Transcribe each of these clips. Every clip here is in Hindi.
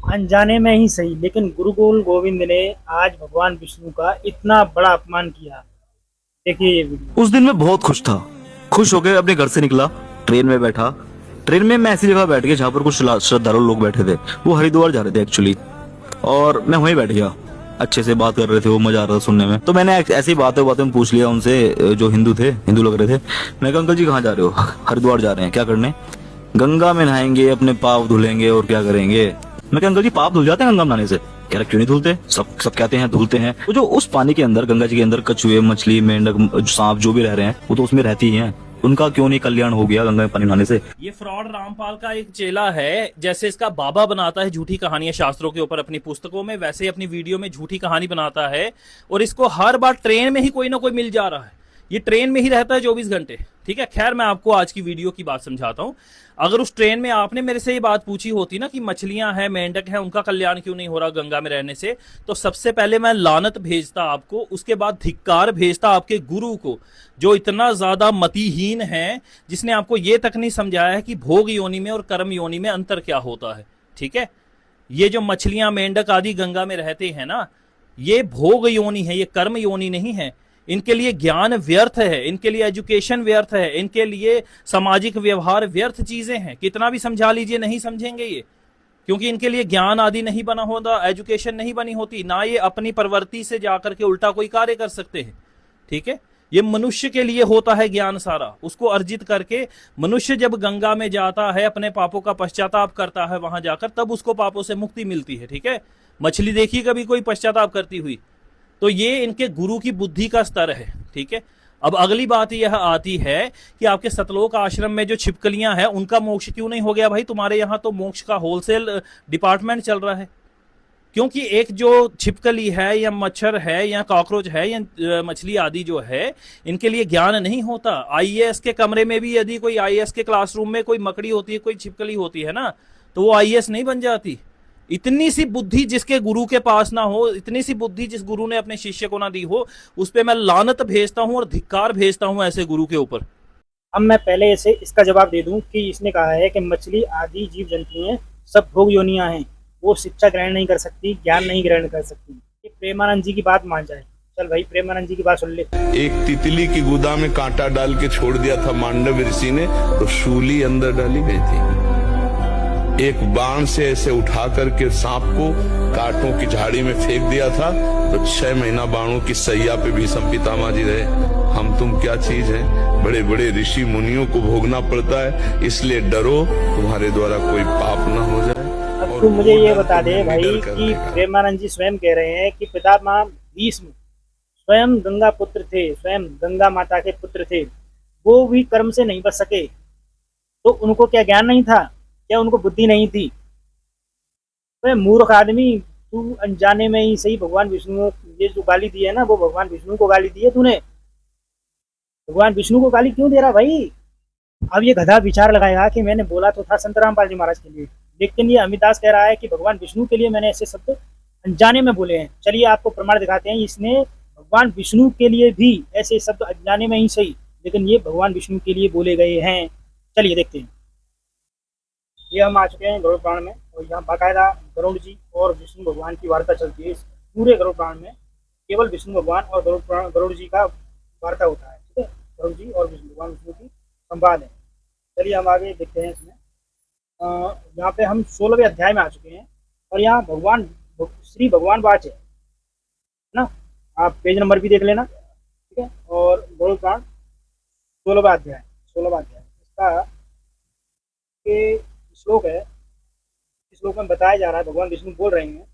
अनजाने में ही सही, लेकिन गुरु गोविंद ने आज भगवान विष्णु का इतना बड़ा अपमान किया। देखिए ये वीडियो। उस दिन मैं बहुत खुश था। खुश होकर अपने घर से निकला, ट्रेन में बैठा। ट्रेन में मैं ऐसी जगह बैठ गया जहां पर कुछ श्रद्धालु लोग बैठे थे। वो हरिद्वार जा रहे थे एक्चुअली, और मैं वहीं बैठ गया। अच्छे से बात कर रहे थे, वो मजा आ रहा था सुनने में। तो मैंने ऐसी बातें बातें में पूछ लिया उनसे, जो हिंदू थे, हिंदू लग रहे थे। मैं कहा, अंकल जी कहाँ जा रहे हो? हरिद्वार जा रहे हैं। क्या करने? गंगा में नहाएंगे, अपने पाप धुलेंगे, और क्या करेंगे। मैं कहा, अंकल जी पाप धुल जाते हैं गंगा में नहाने से? कह रहे, क्यों नहीं धुलते, सब सब कहते हैं धुलते हैं। तो जो उस पानी के अंदर, गंगा जी के अंदर कछुए, मछली, मेंढक, सांप जो भी रह रहे हैं, वो तो उसमें रहती ही हैं। उनका क्यों नहीं कल्याण हो गया गंगा में पानी नहाने से? ये फ्रॉड रामपाल का एक चेला है। जैसे इसका बाबा बनाता है झूठी कहानियां शास्त्रों के ऊपर अपनी पुस्तकों में, वैसे ही अपनी वीडियो में झूठी कहानी बनाता है। और इसको हर बार ट्रेन में ही कोई ना कोई मिल जा रहा है। ये ट्रेन में ही रहता है 24 घंटे। ठीक है, खैर मैं आपको आज की वीडियो की बात समझाता हूं। अगर उस ट्रेन में आपने मेरे से ये बात पूछी होती ना कि मछलियां हैं, मेंढक हैं, उनका कल्याण क्यों नहीं हो रहा गंगा में रहने से, तो सबसे पहले मैं लानत भेजता आपको, उसके बाद धिक्कार भेजता आपके गुरु को, जो इतना ज्यादा मतिहीन है, जिसने आपको ये तक नहीं समझाया है कि भोग योनि में और कर्म योनि में अंतर क्या होता है। ठीक है, ये जो मछलियां, मेंढक आदि गंगा में रहते हैं ना, ये भोग योनि है, ये कर्म योनि नहीं है। इनके लिए ज्ञान व्यर्थ है, इनके लिए एजुकेशन व्यर्थ है, इनके लिए सामाजिक व्यवहार व्यर्थ चीजें हैं। कितना भी समझा लीजिए नहीं समझेंगे ये, क्योंकि इनके लिए ज्ञान आदि नहीं बना होता, एजुकेशन नहीं बनी होती, ना ये अपनी प्रवृत्ति से जाकर के उल्टा कोई कार्य कर सकते हैं। ठीक है, ये मनुष्य के लिए होता है ज्ञान सारा, उसको अर्जित करके मनुष्य जब गंगा में जाता है, अपने पापों का पश्चाताप करता है वहां जाकर, तब उसको पापों से मुक्ति मिलती है। ठीक है, मछली देखी कभी कोई पश्चाताप करती हुई? तो ये इनके गुरु की बुद्धि का स्तर है। ठीक है, अब अगली बात यह आती है कि आपके सतलोक आश्रम में जो छिपकलियां हैं, उनका मोक्ष क्यों नहीं हो गया भाई? तुम्हारे यहां तो मोक्ष का होलसेल डिपार्टमेंट चल रहा है। क्योंकि एक जो छिपकली है या मच्छर है या कॉकरोच है या मछली आदि जो है, इनके लिए ज्ञान नहीं होता। आईएएस के कमरे में भी यदि कोई आईएएस के क्लासरूम में कोई मकड़ी होती है, कोई छिपकली होती है ना, तो वो आईएएस नहीं बन जाती। इतनी सी बुद्धि जिसके गुरु के पास ना हो, इतनी सी बुद्धि जिस गुरु ने अपने शिष्य को ना दी हो, उस पर मैं लानत भेजता हूं और धिक्कार भेजता हूं ऐसे गुरु के ऊपर। अब मैं पहले इसे इसका जवाब दे दूं कि इसने कहा है कि मछली आदि जीव जंतु हैं, सब भोग योनियां हैं, वो शिक्षा ग्रहण नहीं कर सकती, ज्ञान नहीं ग्रहण कर सकती। ये प्रेमानंद जी की बात मान जाए। चल भाई प्रेमानंद जी की बात सुन ले। एक तितली की गुदा में कांटा डाल के छोड़ दिया था मांडव ऋषि ने, तो शूली अंदर डाली गई थी। एक बाण से ऐसे उठा करके सांप को कांटों की झाड़ी में फेंक दिया था, तो 6 महीना बाणों की सैया पे भीष्म पितामह जी रहे। हम तुम क्या चीज हैं? बड़े बड़े ऋषि मुनियों को भोगना पड़ता है, इसलिए डरो तुम्हारे द्वारा कोई पाप ना हो जाए। अब और तू मुझे वो ये डर बता दे तुम्हें भाई निडर कर कि देगा। प्रेमानंद जी स्वयं कह रहे हैं कि पितामह भीष्म स्वयं गंगा पुत्र थे, स्वयं गंगा माता के पुत्र थे, वो भी कर्म से नहीं बच सके। तो उनको क्या ज्ञान नहीं था? क्या उनको बुद्धि नहीं थी? तो मूर्ख आदमी, तू अनजाने में ही सही भगवान विष्णु, ये जो गाली दी है ना, वो भगवान विष्णु को गाली दी है तूने। भगवान विष्णु को गाली क्यों दे रहा भाई? अब ये गधा विचार लगाएगा कि मैंने बोला तो था संत रामपाल जी महाराज के लिए, लेकिन ये अमिताभ कह रहा है कि भगवान विष्णु के लिए मैंने ऐसे शब्द अनजाने में बोले हैं। चलिए आपको प्रमाण दिखाते हैं, इसने भगवान विष्णु के लिए भी ऐसे शब्द अनजाने में ही सही, लेकिन ये भगवान विष्णु के लिए बोले गए हैं। चलिए देखते हैं। ये हम आ चुके हैं गरुड़ पुराण में, और यहाँ बाकायदा गरुड़ जी और विष्णु भगवान की वार्ता चलती है। इस पूरे गरुड़ पुराण में केवल विष्णु भगवान और गरुड़ जी का वार्ता होता है। ठीक है, गरुड़ जी और विष्णु भगवान विष्णु की संवाद है। चलिए हम आगे देखते हैं इसमें। यहाँ पे हम 16वें अध्याय में आ चुके हैं, और यहाँ भगवान श्री भगवान वाच है ना। आप पेज नंबर भी देख लेना। ठीक है, और गरुड़ पुराण 16वां अध्याय, 16वां अध्याय इसका के श्लोक है। इस श्लोक में बताया जा रहा है, भगवान विष्णु बोल रहे हैं, यहाँ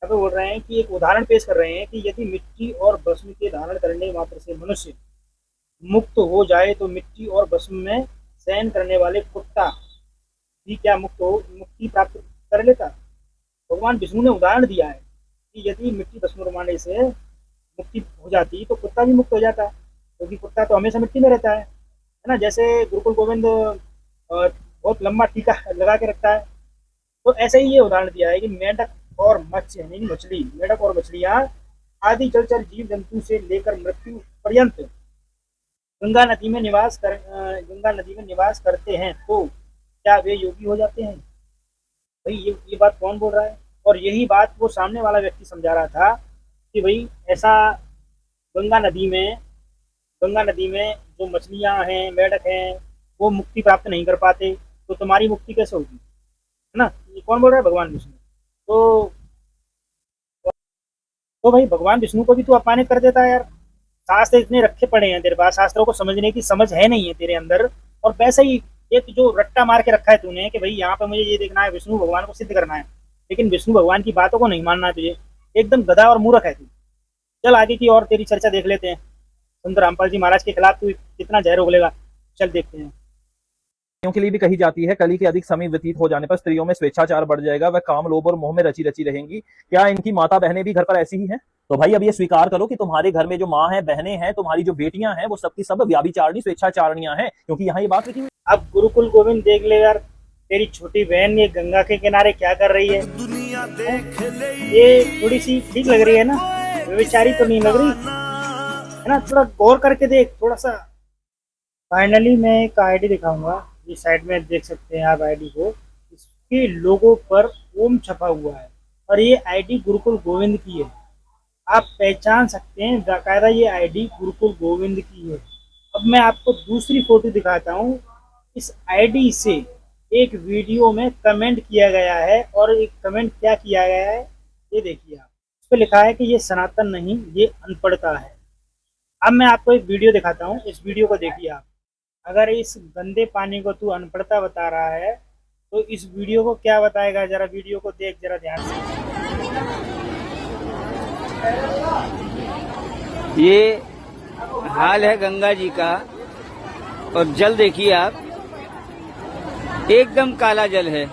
पे बोल रहे हैं कि एक उदाहरण पेश कर रहे हैं कि यदि मिट्टी और भस्म के धारण करने मात्र से मनुष्य मुक्त हो जाए, तो मिट्टी और भस्म में शयन करने वाले कुत्ता भी क्या मुक्ति प्राप्त कर लेता? भगवान विष्णु ने उदाहरण दिया है कि यदि मिट्टी भस्म रमाने से मुक्ति हो जाती तो कुत्ता भी मुक्त हो जाता, क्योंकि कुत्ता तो हमेशा मिट्टी में रहता है ना। जैसे गुरुकुल गोविंद बहुत लंबा टीका लगा के रखता है, तो ऐसे ही ये उदाहरण दिया है कि मेंढक और मत्स्य यानी मछली, मेंढक और मछलियां आदि जलचर जीव जंतु से लेकर मृत्यु पर्यंत गंगा नदी में निवास करते हैं, तो क्या वे योगी हो जाते हैं? भाई ये बात कौन बोल रहा है? और यही बात वो सामने वाला व्यक्ति समझा रहा था कि भाई ऐसा गंगा नदी में गंगा नदी में जो मछलियां हैं, मेढक हैं, वो मुक्ति प्राप्त नहीं कर पाते, तो तुम्हारी मुक्ति कैसे होगी, है ना? ये कौन बोल रहा है? भगवान विष्णु। तो भाई भगवान विष्णु को भी तू अपमानित कर देता है यार। शास्त्र इतने रखे पड़े हैं तेरे पास, शास्त्रों को समझने की समझ है नहीं है तेरे अंदर, और वैसे ही एक जो रट्टा मार के रखा है तूने कि भाई यहाँ पे मुझे ये देखना है, विष्णु भगवान को सिद्ध करना है, लेकिन विष्णु भगवान की बातों को नहीं मानना है तुझे। एकदम गधा और मूर्ख है तू। चल आगे की और तेरी चर्चा देख लेते हैं। संत रामपाल जी महाराज के खिलाफ तू कितना जहर उगलेगा, चल देखते हैं। स्त्रियों के लिए भी कही जाती है, कली के अधिक समय व्यतीत हो जाने पर स्त्रियों में स्वेच्छाचार बढ़ जाएगा, वह काम, लोभ और मोह में रची रची रहेंगी। क्या इनकी माता बहनें भी घर पर ऐसी ही हैं? तो भाई अब ये स्वीकार करो कि तुम्हारे घर में जो माँ है, बहनें हैं, तुम्हारी जो बेटियां हैं, वो सबकी सब व्याभिचारिणी स्वेच्छाचारणियां हैं, क्योंकि यहाँ ये बात लिखी हुई। अब गुरुकुल गोविंद देख ले यार, तेरी छोटी बहन ये गंगा के किनारे क्या कर रही है? ये थोड़ी सी ठीक लग रही है ना? व्यभिचारी तो नहीं लग रही है ना? थोड़ा गौर करके देख थोड़ा सा। फाइनली मैं एक आईडी दिखाऊंगा, इस साइड में देख सकते हैं आप आईडी को। इसके लोगो पर ओम छपा हुआ है और ये आईडी गुरुकुल गोविंद की है। आप पहचान सकते हैं बाकायदा ये आईडी गुरुकुल गोविंद की है। अब मैं आपको दूसरी फोटो दिखाता हूँ। इस आईडी से एक वीडियो में कमेंट किया गया है, और एक कमेंट क्या किया गया है ये देखिए आप। इस पर लिखा है कि ये सनातन नहीं, ये अनपढ़ता है। अब मैं आपको एक वीडियो दिखाता हूँ, इस वीडियो को देखिए आप। अगर इस गंदे पानी को तू अनपढ़ता बता रहा है तो इस वीडियो को क्या बताएगा? जरा वीडियो को देख जरा ध्यान से। ये हाल है गंगा जी का, और जल देखिए आप, एकदम काला जल है।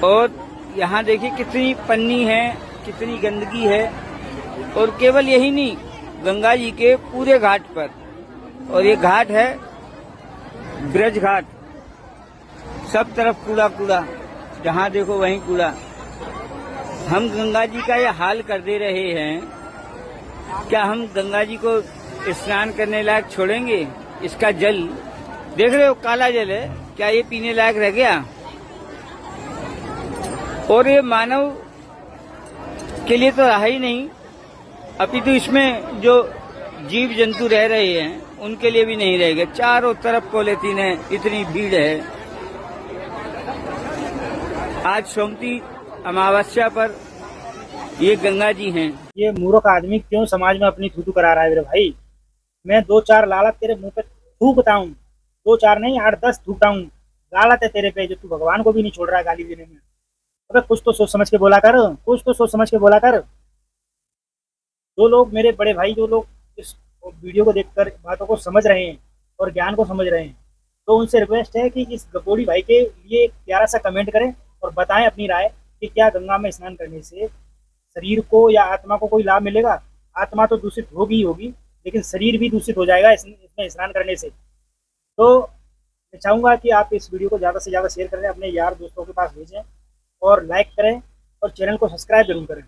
और यहाँ देखिए कितनी पन्नी है, कितनी गंदगी है। और केवल यही नहीं, गंगा जी के पूरे घाट पर, और ये घाट है ब्रज घाट, सब तरफ कूड़ा कूड़ा, जहाँ देखो वहीं कूड़ा। हम गंगा जी का ये हाल कर दे रहे हैं, क्या हम गंगा जी को स्नान करने लायक छोड़ेंगे? इसका जल देख रहे हो, काला जल है, क्या ये पीने लायक रह गया? और ये मानव के लिए तो रहा ही नहीं, अपितु इसमें जो जीव जंतु रह रहे हैं उनके लिए भी नहीं रहेगा। चारों तरफ पॉलीथीन है, इतनी भीड़ है। आज सोमती अमावस्या पर ये गंगा जी हैं। ये मूर्ख आदमी क्यों समाज में अपनी थूथू करा रहा है मेरे भाई? मैं 2-4 लालत तेरे मुंह पे थूकता हूँ, 2-4 नहीं 8-10 थूकता हूँ। लालत है तेरे पे जो तू भगवान को भी नहीं छोड़ रहा है गाली देने में। अबे कुछ तो सोच समझ के बोला कर, कुछ तो सोच समझ के बोला कर। जो लोग मेरे बड़े भाई, जो लोग इस वीडियो को देखकर बातों को समझ रहे हैं और ज्ञान को समझ रहे हैं, तो उनसे रिक्वेस्ट है कि इस गपोड़ी भाई के लिए एक प्यारा सा कमेंट करें और बताएं अपनी राय कि क्या गंगा में स्नान करने से शरीर को या आत्मा को कोई लाभ मिलेगा? आत्मा तो दूषित होगी ही होगी, लेकिन शरीर भी दूषित हो जाएगा इसमें स्नान करने से। तो मैं चाहूँगा कि आप इस वीडियो को ज़्यादा से ज़्यादा शेयर करें, अपने यार दोस्तों के पास भेजें और लाइक करें और चैनल को सब्सक्राइब जरूर करें।